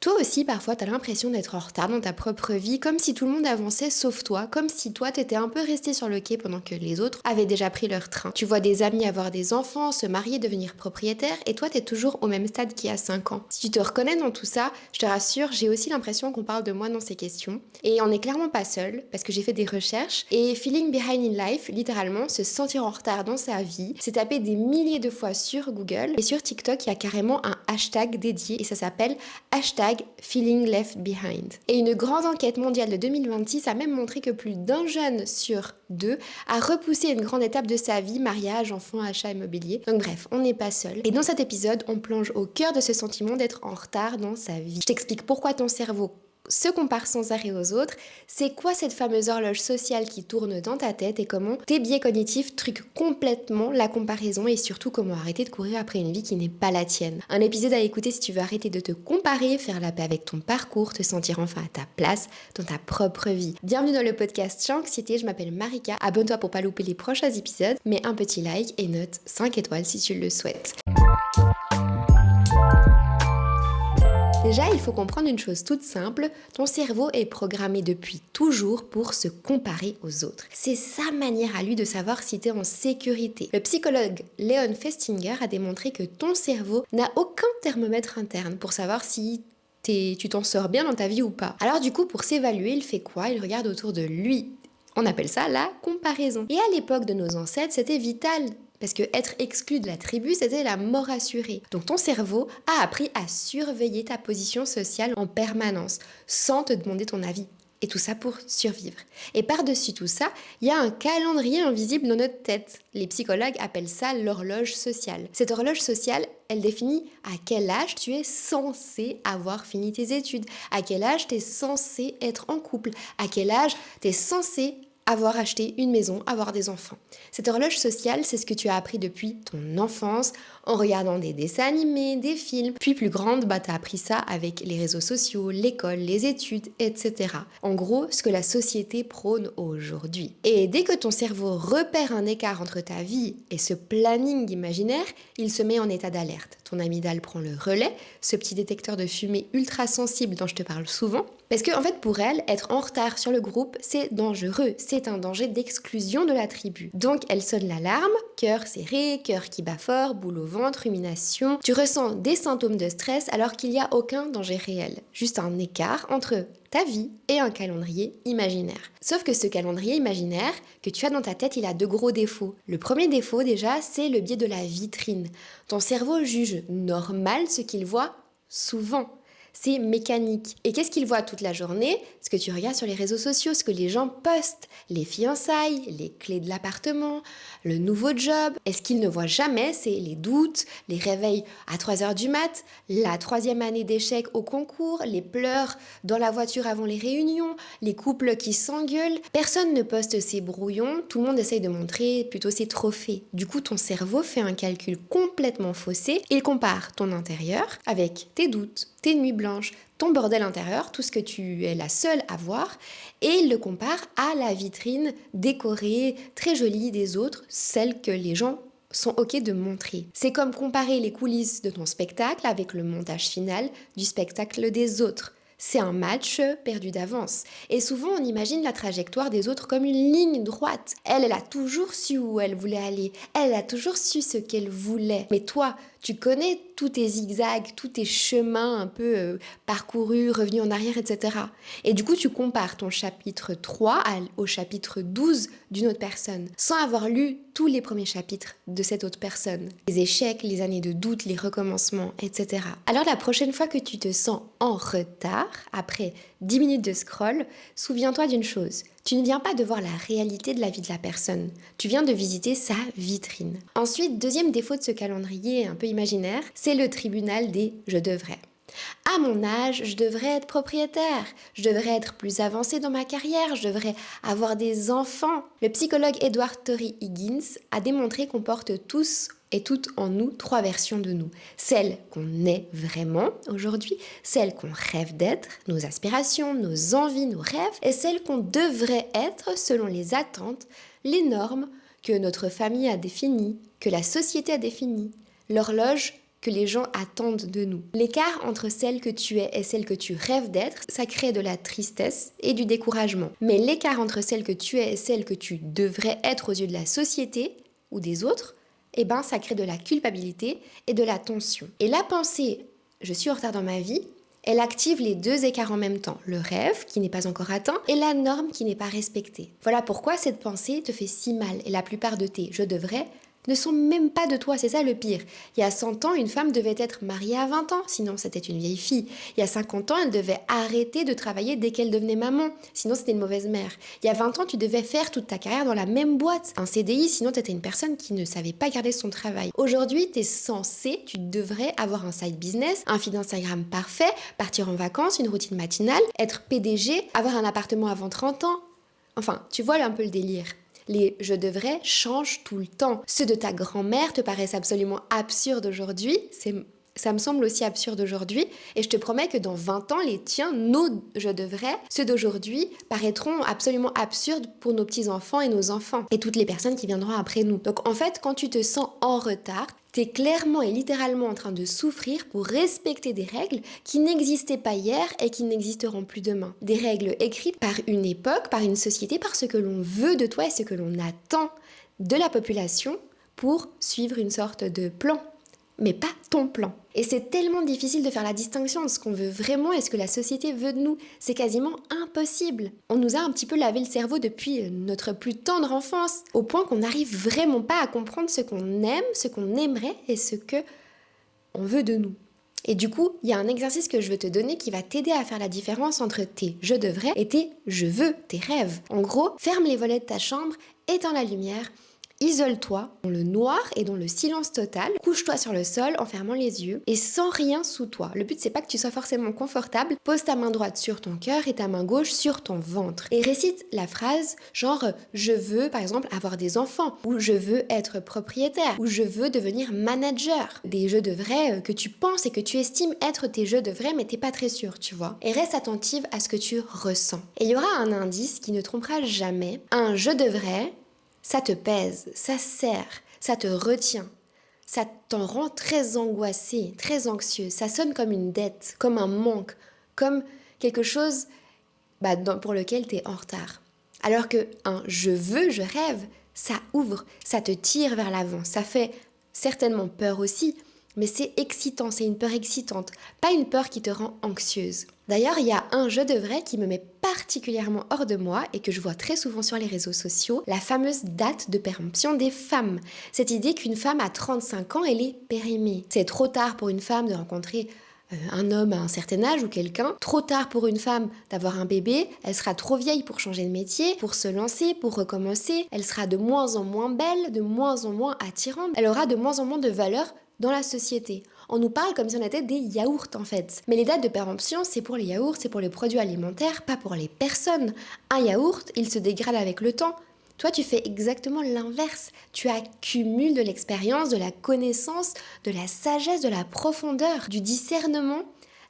Toi aussi, parfois, t'as l'impression d'être en retard dans ta propre vie, comme si tout le monde avançait sauf toi, comme si toi, t'étais un peu resté sur le quai pendant que les autres avaient déjà pris leur train. Tu vois des amis avoir des enfants, se marier, devenir propriétaire, et toi, t'es toujours au même stade qu'il y a 5 ans. Si tu te reconnais dans tout ça, je te rassure, j'ai aussi l'impression qu'on parle de moi dans ces questions. Et on n'est clairement pas seul, parce que j'ai fait des recherches, et Feeling Behind in Life, littéralement, se sentir en retard dans sa vie, c'est tapé des milliers de fois sur Google, et sur TikTok, il y a carrément un hashtag dédié, et ça s'appelle hashtag Feeling Left Behind. Et une grande enquête mondiale de 2026 a même montré que plus d'un jeune sur deux a repoussé une grande étape de sa vie, mariage, enfant, achat immobilier. Donc bref, on n'est pas seul. Et dans cet épisode, on plonge au cœur de ce sentiment d'être en retard dans sa vie. Je t'explique pourquoi ton cerveau se compare sans arrêt aux autres, c'est quoi cette fameuse horloge sociale qui tourne dans ta tête et comment tes biais cognitifs truquent complètement la comparaison et surtout comment arrêter de courir après une vie qui n'est pas la tienne. Un épisode à écouter si tu veux arrêter de te comparer, faire la paix avec ton parcours, te sentir enfin à ta place dans ta propre vie. Bienvenue dans le podcast Sans Anxiété, je m'appelle Marika, abonne-toi pour pas louper les prochains épisodes, mets un petit like et note 5 étoiles si tu le souhaites. Déjà, il faut comprendre une chose toute simple, ton cerveau est programmé depuis toujours pour se comparer aux autres. C'est sa manière à lui de savoir si tu es en sécurité. Le psychologue Leon Festinger a démontré que ton cerveau n'a aucun thermomètre interne pour savoir si tu t'en sors bien dans ta vie ou pas. Alors du coup, pour s'évaluer, il fait quoi? Il regarde autour de lui. On appelle ça la comparaison. Et à l'époque de nos ancêtres, c'était vital. Parce que être exclu de la tribu, c'était la mort assurée. Donc ton cerveau a appris à surveiller ta position sociale en permanence, sans te demander ton avis. Et tout ça pour survivre. Et par-dessus tout ça, il y a un calendrier invisible dans notre tête. Les psychologues appellent ça l'horloge sociale. Cette horloge sociale, elle définit à quel âge tu es censé avoir fini tes études, à quel âge tu es censé être en couple, à quel âge tu es censé avoir acheté une maison, avoir des enfants. Cette horloge sociale, c'est ce que tu as appris depuis ton enfance, en regardant des dessins animés, des films. Puis plus grande, tu as appris ça avec les réseaux sociaux, l'école, les études, etc. En gros, ce que la société prône aujourd'hui. Et dès que ton cerveau repère un écart entre ta vie et ce planning imaginaire, il se met en état d'alerte. Ton amygdale prend le relais, ce petit détecteur de fumée ultra sensible dont je te parle souvent. Parce que, en fait, pour elle, être en retard sur le groupe, c'est dangereux. C'est un danger d'exclusion de la tribu. Donc, elle sonne l'alarme, cœur serré, cœur qui bat fort, boule au ventre, rumination. Tu ressens des symptômes de stress alors qu'il n'y a aucun danger réel. Juste un écart entre ta vie et un calendrier imaginaire. Sauf que ce calendrier imaginaire que tu as dans ta tête, il a 2 gros défauts. Le premier défaut, déjà, c'est le biais de la vitrine. Ton cerveau juge normal ce qu'il voit souvent. C'est mécanique. Et qu'est-ce qu'il voit toute la journée? Ce que tu regardes sur les réseaux sociaux, ce que les gens postent, les fiançailles, les clés de l'appartement, le nouveau job. Et ce qu'il ne voit jamais, c'est les doutes, les réveils à 3h du mat, la 3e année d'échec au concours, les pleurs dans la voiture avant les réunions, les couples qui s'engueulent. Personne ne poste ses brouillons, tout le monde essaye de montrer plutôt ses trophées. Du coup, ton cerveau fait un calcul complètement faussé. Il compare ton intérieur avec tes doutes, tes nuits blanches, ton bordel intérieur, tout ce que tu es la seule à voir, et il le compare à la vitrine décorée, très jolie des autres, celle que les gens sont ok de montrer. C'est comme comparer les coulisses de ton spectacle avec le montage final du spectacle des autres. C'est un match perdu d'avance. Et souvent, on imagine la trajectoire des autres comme une ligne droite. Elle a toujours su où elle voulait aller. Elle a toujours su ce qu'elle voulait. Mais toi, tu connais tous tes zigzags, tous tes chemins un peu parcourus, revenus en arrière, etc. Et du coup, tu compares ton chapitre 3 au chapitre 12 d'une autre personne, sans avoir lu tous les premiers chapitres de cette autre personne. Les échecs, les années de doute, les recommencements, etc. Alors la prochaine fois que tu te sens en retard, après 10 minutes de scroll, souviens-toi d'une chose. Tu ne viens pas de voir la réalité de la vie de la personne, tu viens de visiter sa vitrine. Ensuite, deuxième défaut de ce calendrier un peu imaginaire, c'est le tribunal des « je devrais ». À mon âge, je devrais être propriétaire, je devrais être plus avancée dans ma carrière, je devrais avoir des enfants. Le psychologue Edward Tory Higgins a démontré qu'on porte tous et toutes en nous 3 versions de nous. Celle qu'on est vraiment aujourd'hui, celle qu'on rêve d'être, nos aspirations, nos envies, nos rêves, et celle qu'on devrait être selon les attentes, les normes que notre famille a définies, que la société a définies. L'horloge que les gens attendent de nous. L'écart entre celle que tu es et celle que tu rêves d'être, ça crée de la tristesse et du découragement. Mais l'écart entre celle que tu es et celle que tu devrais être aux yeux de la société ou des autres, eh ben ça crée de la culpabilité et de la tension. Et la pensée « je suis en retard dans ma vie », elle active les deux écarts en même temps, le rêve qui n'est pas encore atteint et la norme qui n'est pas respectée. Voilà pourquoi cette pensée te fait si mal et la plupart de tes « je devrais » ne sont même pas de toi, c'est ça le pire. Il y a 100 ans, une femme devait être mariée à 20 ans, sinon c'était une vieille fille. Il y a 50 ans, elle devait arrêter de travailler dès qu'elle devenait maman, sinon c'était une mauvaise mère. Il y a 20 ans, tu devais faire toute ta carrière dans la même boîte, un CDI, sinon tu étais une personne qui ne savait pas garder son travail. Aujourd'hui, tu es censé, tu devrais avoir un side business, un feed Instagram parfait, partir en vacances, une routine matinale, être PDG, avoir un appartement avant 30 ans. Enfin, tu vois un peu le délire. Les « je devrais » changent tout le temps. Ceux de ta grand-mère te paraissent absolument absurdes aujourd'hui. Ça me semble aussi absurde aujourd'hui. Et je te promets que dans 20 ans, les tiens, nos « je devrais », ceux d'aujourd'hui, paraîtront absolument absurdes pour nos petits-enfants et nos enfants. Et toutes les personnes qui viendront après nous. Donc en fait, quand tu te sens en retard, t'es clairement et littéralement en train de souffrir pour respecter des règles qui n'existaient pas hier et qui n'existeront plus demain. Des règles écrites par une époque, par une société, par ce que l'on veut de toi et ce que l'on attend de la population pour suivre une sorte de plan. Mais pas ton plan. Et c'est tellement difficile de faire la distinction entre ce qu'on veut vraiment et ce que la société veut de nous. C'est quasiment impossible. On nous a un petit peu lavé le cerveau depuis notre plus tendre enfance, au point qu'on n'arrive vraiment pas à comprendre ce qu'on aime, ce qu'on aimerait et ce que on veut de nous. Et du coup, il y a un exercice que je veux te donner qui va t'aider à faire la différence entre tes « je devrais » et tes « je veux », tes rêves. En gros, ferme les volets de ta chambre, éteins la lumière, isole-toi dans le noir et dans le silence total, couche-toi sur le sol en fermant les yeux et sans rien sous toi. Le but c'est pas que tu sois forcément confortable, pose ta main droite sur ton cœur et ta main gauche sur ton ventre et récite la phrase genre je veux par exemple avoir des enfants ou je veux être propriétaire ou je veux devenir manager. Des je devrais que tu penses et que tu estimes être tes je devrais mais t'es pas très sûr, tu vois. Et reste attentive à ce que tu ressens. Et il y aura un indice qui ne trompera jamais. Un je devrais, ça te pèse, ça serre, ça te retient, ça t'en rend très angoissé, très anxieux, ça sonne comme une dette, comme un manque, comme quelque chose pour lequel tu es en retard. Alors que un je veux, je rêve, ça ouvre, ça te tire vers l'avant, ça fait certainement peur aussi, mais c'est excitant, c'est une peur excitante, pas une peur qui te rend anxieuse. D'ailleurs, il y a un je devrais qui me met particulièrement hors de moi et que je vois très souvent sur les réseaux sociaux, la fameuse date de péremption des femmes. Cette idée qu'une femme à 35 ans, elle est périmée. C'est trop tard pour une femme de rencontrer un homme à un certain âge ou quelqu'un, trop tard pour une femme d'avoir un bébé, elle sera trop vieille pour changer de métier, pour se lancer, pour recommencer, elle sera de moins en moins belle, de moins en moins attirante, elle aura de moins en moins de valeur dans la société. On nous parle comme si on était des yaourts en fait. Mais les dates de péremption, c'est pour les yaourts, c'est pour les produits alimentaires, pas pour les personnes. Un yaourt, il se dégrade avec le temps. Toi, tu fais exactement l'inverse. Tu accumules de l'expérience, de la connaissance, de la sagesse, de la profondeur, du discernement.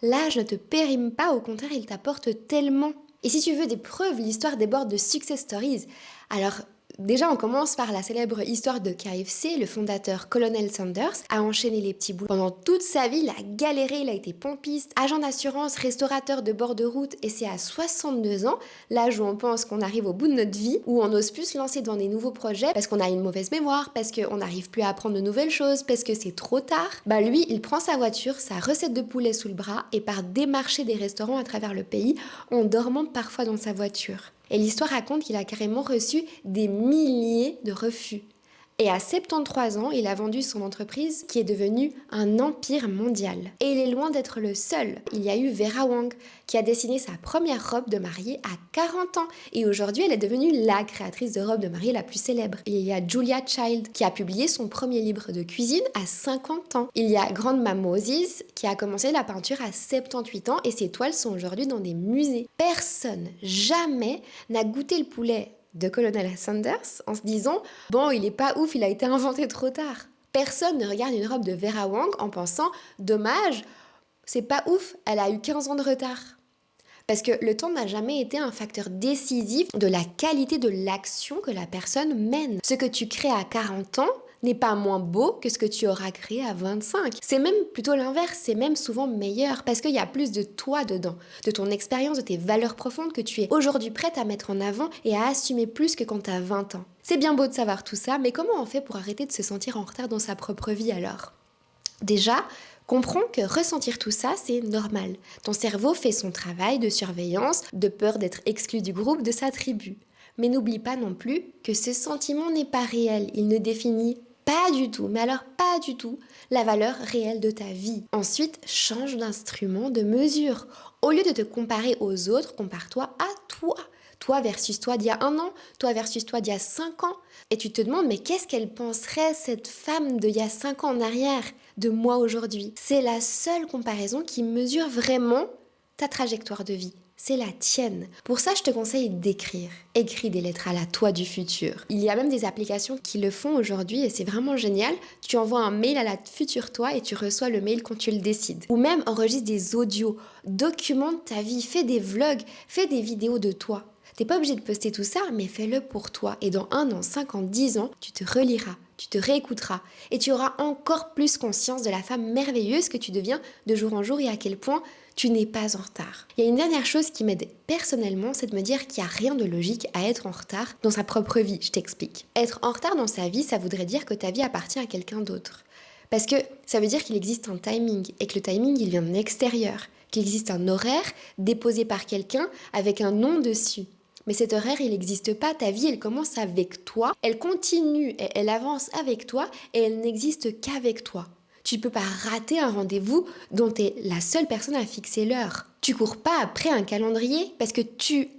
L'âge ne te périme pas, au contraire, il t'apporte tellement. Et si tu veux des preuves, l'histoire déborde de success stories. Alors, déjà, on commence par la célèbre histoire de KFC. Le fondateur Colonel Sanders a enchaîné les petits boulots. Pendant toute sa vie, il a galéré, il a été pompiste, agent d'assurance, restaurateur de bord de route et c'est à 62 ans, l'âge où on pense qu'on arrive au bout de notre vie, où on n'ose plus se lancer dans des nouveaux projets parce qu'on a une mauvaise mémoire, parce qu'on n'arrive plus à apprendre de nouvelles choses, parce que c'est trop tard. Lui, il prend sa voiture, sa recette de poulet sous le bras et part démarcher des restaurants à travers le pays en dormant parfois dans sa voiture. Et l'histoire raconte qu'il a carrément reçu des milliers de refus. Et à 73 ans, il a vendu son entreprise qui est devenue un empire mondial. Et il est loin d'être le seul. Il y a eu Vera Wang qui a dessiné sa première robe de mariée à 40 ans. Et aujourd'hui, elle est devenue la créatrice de robe de mariée la plus célèbre. Et il y a Julia Child qui a publié son premier livre de cuisine à 50 ans. Il y a Grandma Moses qui a commencé la peinture à 78 ans et ses toiles sont aujourd'hui dans des musées. Personne, jamais, n'a goûté le poulet de Colonel Sanders en se disant « Bon, il est pas ouf, il a été inventé trop tard ». Personne ne regarde une robe de Vera Wang en pensant « Dommage, c'est pas ouf, elle a eu 15 ans de retard ». Parce que le temps n'a jamais été un facteur décisif de la qualité de l'action que la personne mène. Ce que tu crées à 40 ans n'est pas moins beau que ce que tu auras créé à 25. C'est même plutôt l'inverse, c'est même souvent meilleur parce qu'il y a plus de toi dedans, de ton expérience, de tes valeurs profondes que tu es aujourd'hui prête à mettre en avant et à assumer plus que quand tu as 20 ans. C'est bien beau de savoir tout ça, mais comment on fait pour arrêter de se sentir en retard dans sa propre vie alors ? Déjà, comprends que ressentir tout ça, c'est normal. Ton cerveau fait son travail de surveillance, de peur d'être exclu du groupe, de sa tribu. Mais n'oublie pas non plus que ce sentiment n'est pas réel, il ne définit pas du tout, mais alors pas du tout, la valeur réelle de ta vie. Ensuite, change d'instrument de mesure. Au lieu de te comparer aux autres, compare-toi à toi. Toi versus toi d'il y a 1 an, toi versus toi d'il y a 5 ans. Et tu te demandes, mais qu'est-ce qu'elle penserait, cette femme d'il y a 5 ans en arrière, de moi aujourd'hui ? C'est la seule comparaison qui mesure vraiment ta trajectoire de vie. C'est la tienne. Pour ça, je te conseille d'écrire. Écris des lettres à la toi du futur. Il y a même des applications qui le font aujourd'hui et c'est vraiment génial. Tu envoies un mail à la future toi et tu reçois le mail quand tu le décides. Ou même enregistre des audios, documente ta vie, fais des vlogs, fais des vidéos de toi. T'es pas obligé de poster tout ça, mais fais-le pour toi. Et dans 1 an, 5 ans, 10 ans, tu te reliras, tu te réécouteras et tu auras encore plus conscience de la femme merveilleuse que tu deviens de jour en jour et à quel point tu n'es pas en retard. Il y a une dernière chose qui m'aide personnellement, c'est de me dire qu'il n'y a rien de logique à être en retard dans sa propre vie. Je t'explique. Être en retard dans sa vie, ça voudrait dire que ta vie appartient à quelqu'un d'autre. Parce que ça veut dire qu'il existe un timing et que le timing, il vient de l'extérieur. Qu'il existe un horaire déposé par quelqu'un avec un nom dessus. Mais cet horaire, il n'existe pas. Ta vie, elle commence avec toi, elle continue et elle avance avec toi et elle n'existe qu'avec toi. Tu ne peux pas rater un rendez-vous dont tu es la seule personne à fixer l'heure. Tu cours pas après un calendrier parce que tu es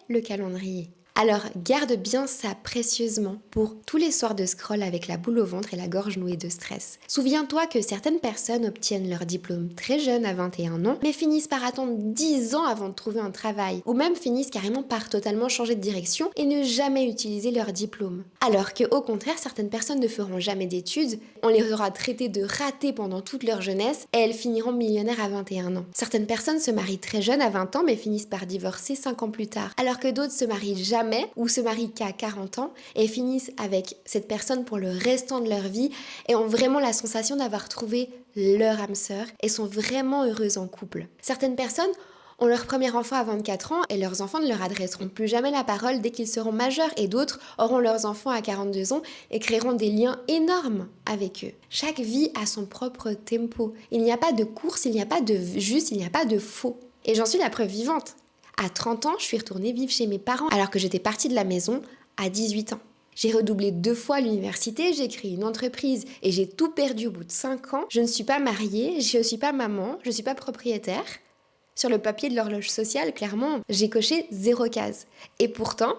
le calendrier. Alors garde bien ça précieusement pour tous les soirs de scroll avec la boule au ventre et la gorge nouée de stress. Souviens-toi que certaines personnes obtiennent leur diplôme très jeunes à 21 ans, mais finissent par attendre 10 ans avant de trouver un travail, ou même finissent carrément par totalement changer de direction et ne jamais utiliser leur diplôme. Alors que au contraire, certaines personnes ne feront jamais d'études, on les aura traitées de ratés pendant toute leur jeunesse et elles finiront millionnaires à 21 ans. Certaines personnes se marient très jeunes à 20 ans mais finissent par divorcer 5 ans plus tard, alors que d'autres se marient jamais ou se marient qu'à 40 ans et finissent avec cette personne pour le restant de leur vie et ont vraiment la sensation d'avoir trouvé leur âme sœur et sont vraiment heureuses en couple. Certaines personnes ont leur premier enfant à 24 ans et leurs enfants ne leur adresseront plus jamais la parole dès qu'ils seront majeurs et d'autres auront leurs enfants à 42 ans et créeront des liens énormes avec eux. Chaque vie a son propre tempo. Il n'y a pas de course, il n'y a pas de juste, il n'y a pas de faux. Et j'en suis la preuve vivante. À 30 ans, je suis retournée vivre chez mes parents alors que j'étais partie de la maison à 18 ans. J'ai redoublé 2 fois à l'université, j'ai créé une entreprise et j'ai tout perdu au bout de 5 ans. Je ne suis pas mariée, je ne suis pas maman, je ne suis pas propriétaire. Sur le papier de l'horloge sociale, clairement, j'ai coché 0 case. Et pourtant,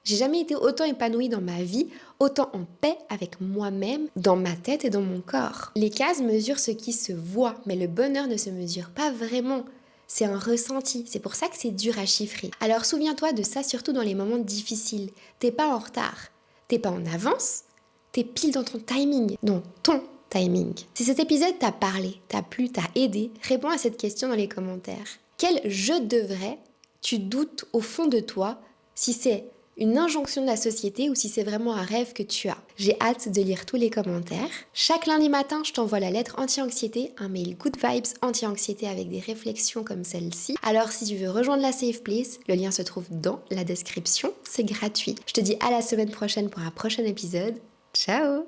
j'ai jamais été autant épanouie dans ma vie, autant en paix avec moi-même, dans ma tête et dans mon corps. Les cases mesurent ce qui se voit, mais le bonheur ne se mesure pas vraiment. C'est un ressenti, c'est pour ça que c'est dur à chiffrer. Alors souviens-toi de ça surtout dans les moments difficiles. T'es pas en retard, t'es pas en avance, t'es pile dans ton timing, dans ton timing. Si cet épisode t'a parlé, t'a plu, t'a aidé, réponds à cette question dans les commentaires. Quel je devrais tu doutes au fond de toi si c'est une injonction de la société ou si c'est vraiment un rêve que tu as. J'ai hâte de lire tous les commentaires. Chaque lundi matin, je t'envoie la lettre anti-anxiété, un mail good vibes anti-anxiété avec des réflexions comme celle-ci. Alors si tu veux rejoindre la Safe Place, le lien se trouve dans la description, c'est gratuit. Je te dis à la semaine prochaine pour un prochain épisode. Ciao!